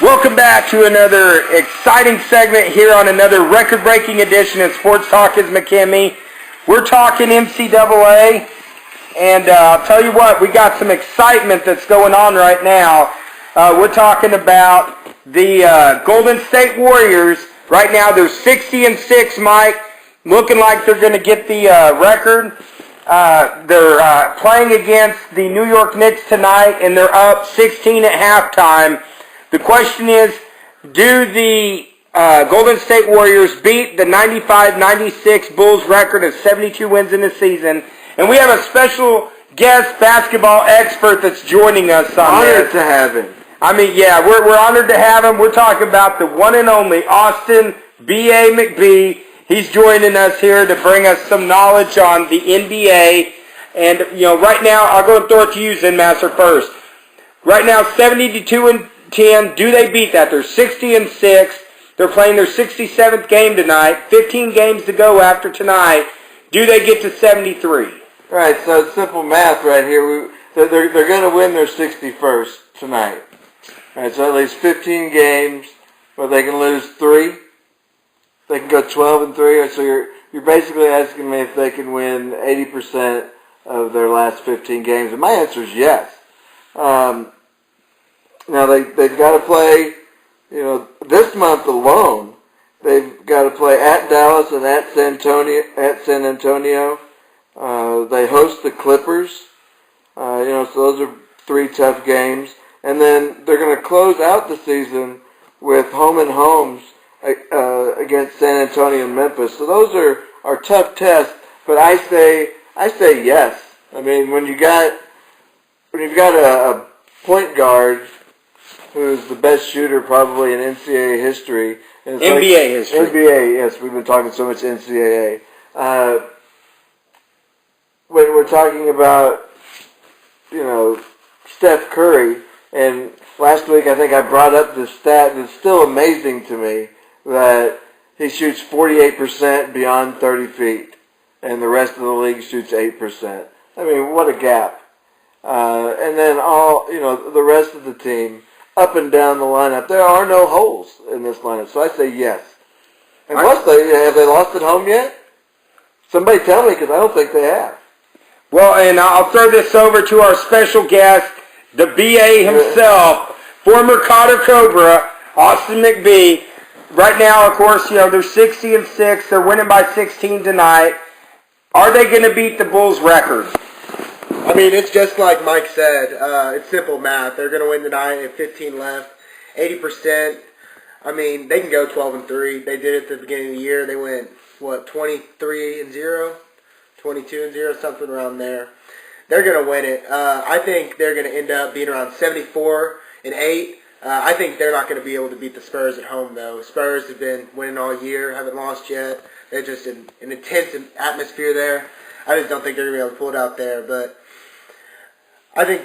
Welcome back to another exciting segment here on another record-breaking edition of Sports Talk is McKinney. We're talking NCAA, and I'll tell you what, we got some excitement that's going on right now. We're talking about the Golden State Warriors. Right now they're 60-6, Mike, looking like they're going to get the record. They're playing against the New York Knicks tonight, and they're up 16 at halftime. The question is, do the Golden State Warriors beat the 95-96 Bulls record of 72 wins in the season? And we have a special guest basketball expert that's joining us on this. Honored to have him. I mean, yeah, we're honored to have him. We're talking about the one and only Austin B.A. McBee. He's joining us here to bring us some knowledge on the NBA. And, right now, I'll go and throw it to you, Zen Master, first. Right now, 72-10. Do they beat that? They're 60-6. They're playing their 67th game tonight. 15 games to go after tonight. Do they get to 73? Right, so it's simple math right here. They're going to win their 61st tonight. Right, so at least 15 games where they can lose 3. They can go 12-3. So you're basically asking me if they can win 80% of their last 15 games. And my answer is yes. Now, they've got to play, this month alone, they've got to play at Dallas and at San Antonio. They host the Clippers, so those are 3 tough games. And then they're going to close out the season with home and homes against San Antonio and Memphis. So those are tough tests, but I say yes. I mean, when you've got a point guard who's the best shooter probably in NCAA history. NBA history. NBA, yes. We've been talking so much NCAA. When we're talking about, Steph Curry, and last week I think I brought up this stat, and it's still amazing to me that he shoots 48% beyond 30 feet, and the rest of the league shoots 8%. I mean, what a gap. And then the rest of the team, up and down the lineup, there are no holes in this lineup. So I say yes. And plus, have they lost at home yet? Somebody tell me, because I don't think they have. Well, and I'll throw this over to our special guest, the B.A. himself, former Cotter Cobra, Austin McBee. Right now, of course, they're 60-6. They're winning by 16 tonight. Are they going to beat the Bulls' record? I mean, it's just like Mike said. It's simple math. They're going to win tonight at 15 left. 80%. I mean, they can go 12-3. They did it at the beginning of the year. They went, 23-0? 22-0, something around there. They're going to win it. I think they're going to end up being around 74-8. I think they're not going to be able to beat the Spurs at home, though. Spurs have been winning all year, haven't lost yet. They're just in an intense atmosphere there. I just don't think they're going to be able to pull it out there, but I think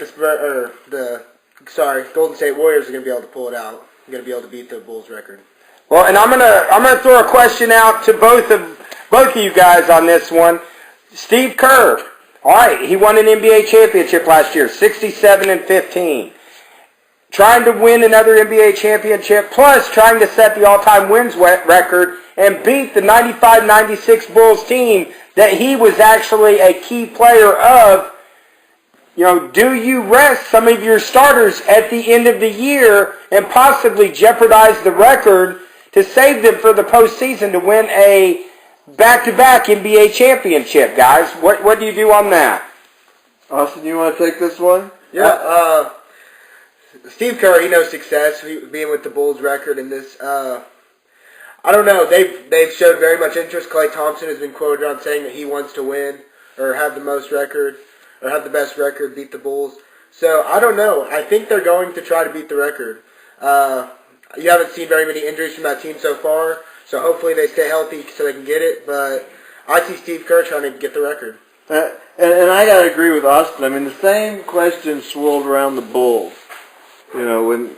Golden State Warriors are going to be able to pull it out. They're going to be able to beat the Bulls record. Well, and I'm gonna throw a question out to both of you guys on this one. Steve Kerr, all right, he won an NBA championship last year, 67-15. Trying to win another NBA championship, plus trying to set the all-time wins record and beat the 95-96 Bulls team that he was actually a key player of. Do you rest some of your starters at the end of the year and possibly jeopardize the record to save them for the postseason to win a back-to-back NBA championship, guys? What do you do on that? Austin, you want to take this one? Yeah, Steve Kerr, he knows success being with the Bulls record in this. I don't know. They've showed very much interest. Klay Thompson has been quoted on saying that he wants to win or have the most record or have the best record, beat the Bulls. So I don't know. I think they're going to try to beat the record. You haven't seen very many injuries from that team so far, so hopefully they stay healthy so they can get it. But I see Steve Kerr trying to get the record. And I got to agree with Austin. I mean, the same question swirled around the Bulls. Do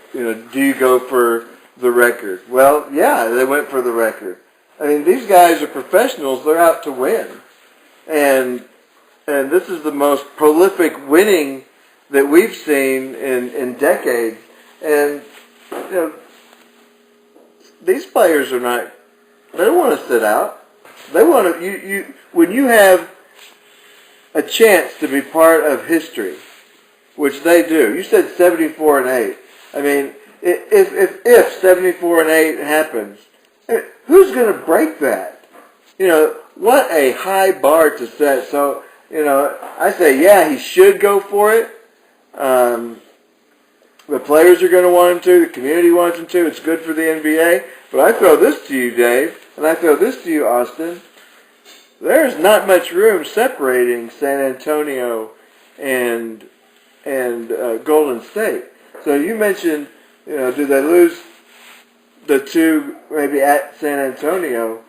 you go for the record? Well, yeah, they went for the record. I mean, these guys are professionals. They're out to win. And this is the most prolific winning that we've seen in decades. And these players are not. They don't want to sit out. They want to. When you have a chance to be part of history, which they do. You said 74-8. I mean, if 74-8 happens, who's going to break that? You know, what a high bar to set. So, you know, I say, yeah, he should go for it. The players are going to want him to. The community wants him to. It's good for the NBA. But I throw this to you, Dave, and I throw this to you, Austin. There's not much room separating San Antonio and Golden State. So you mentioned, you know, do they lose the two maybe at San Antonio?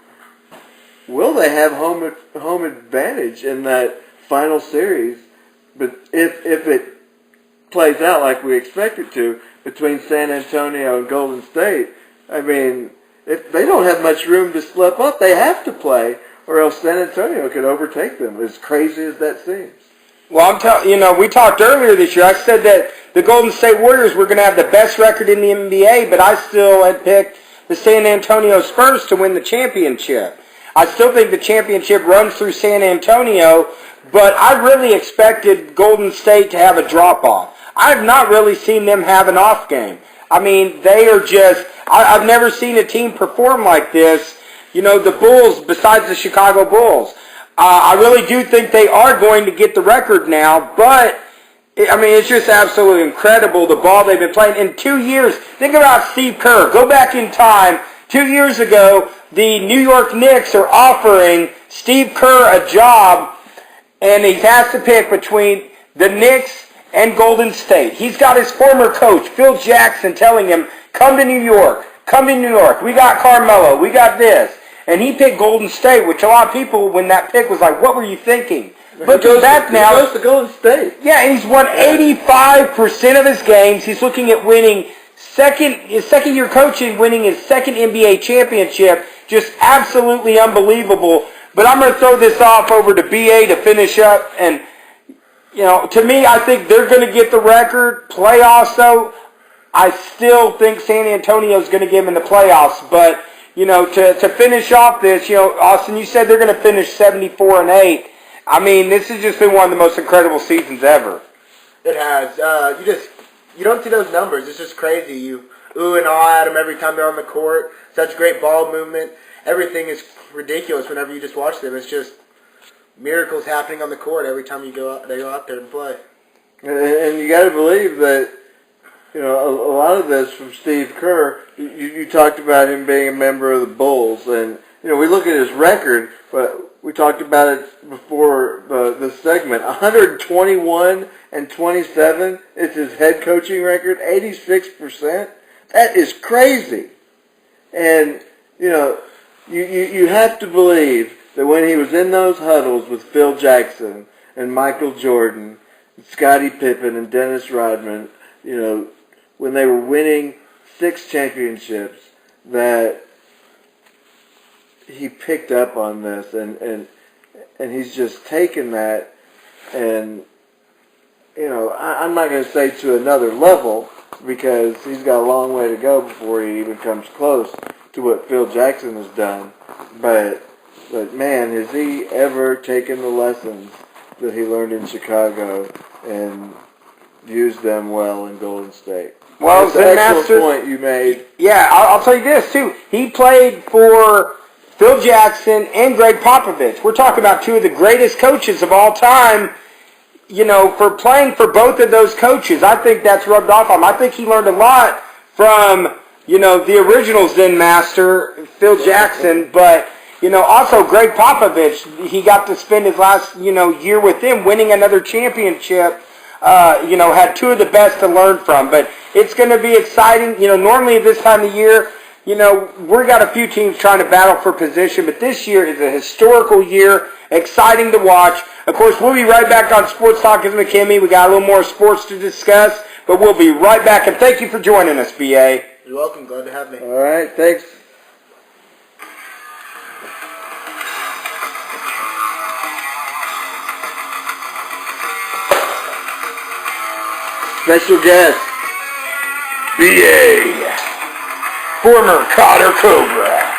Will they have home advantage in that final series? But if it plays out like we expect it to between San Antonio and Golden State, I mean, if they don't have much room to slip up, they have to play, or else San Antonio could overtake them, as crazy as that seems. Well, we talked earlier this year. I said that the Golden State Warriors were going to have the best record in the NBA, but I still had picked the San Antonio Spurs to win the championship. I still think the championship runs through San Antonio, but I really expected Golden State to have a drop-off. I've not really seen them have an off game. I mean, they are just, I've never seen a team perform like this. You know, the Bulls, besides the Chicago Bulls, I really do think they are going to get the record now, but, I mean, it's just absolutely incredible, the ball they've been playing. In 2 years, think about Steve Kerr. Go back in time. 2 years ago, the New York Knicks are offering Steve Kerr a job, and he has to pick between the Knicks and Golden State. He's got his former coach, Phil Jackson, telling him, come to New York. Come to New York. We got Carmelo. We got this. And he picked Golden State, which a lot of people, when that pick was like, what were you thinking? But he goes now. He goes to Golden State. Yeah, and he's won 85% of his games. He's looking at winning his second year coaching, winning his second NBA championship. Just absolutely unbelievable. But I'm going to throw this off over to BA to finish up. And, you know, to me, I think they're going to get the record. Playoffs, though, I still think San Antonio's going to get them in the playoffs. But, you know, to finish off this, you know, Austin, you said they're going to finish 74-8. I mean, this has just been one of the most incredible seasons ever. It has. You don't see those numbers. It's just crazy. You ooh and ah at them every time they're on the court. Such great ball movement. Everything is ridiculous whenever you just watch them. It's just miracles happening on the court every time they go out there and play. And you got to believe that, you know, a lot of this from Steve Kerr. You talked about him being a member of the Bulls, and you know we look at his record, but we talked about it before this segment. 121-27 is his head coaching record. 86%. That is crazy. And you know, you have to believe that when he was in those huddles with Phil Jackson and Michael Jordan, and Scottie Pippen and Dennis Rodman, you know, when they were winning 6 championships, that he picked up on this, and he's just taken that, and you know, I'm not going to say to another level, because he's got a long way to go before he even comes close to what Phil Jackson has done, but man, has he ever taken the lessons that he learned in Chicago and used them well in Golden State. Well, that's an excellent point you made. Yeah, I'll tell you this, too. He played for Phil Jackson and Greg Popovich. We're talking about two of the greatest coaches of all time. You know, for playing for both of those coaches, I think that's rubbed off on him. I think he learned a lot from, you know, the original Zen master, Phil Jackson, but, you know, also Greg Popovich, he got to spend his last, you know, year with him winning another championship. You know, had two of the best to learn from. But it's going to be exciting. You know, normally at this time of year, you know, we've got a few teams trying to battle for position, but this year is a historical year, exciting to watch. Of course, we'll be right back on Sports Talk with McKinney. We got a little more sports to discuss, but we'll be right back. And thank you for joining us, B.A. You're welcome. Glad to have me. All right, thanks. Special guest, B.A. former Cotter Cobra.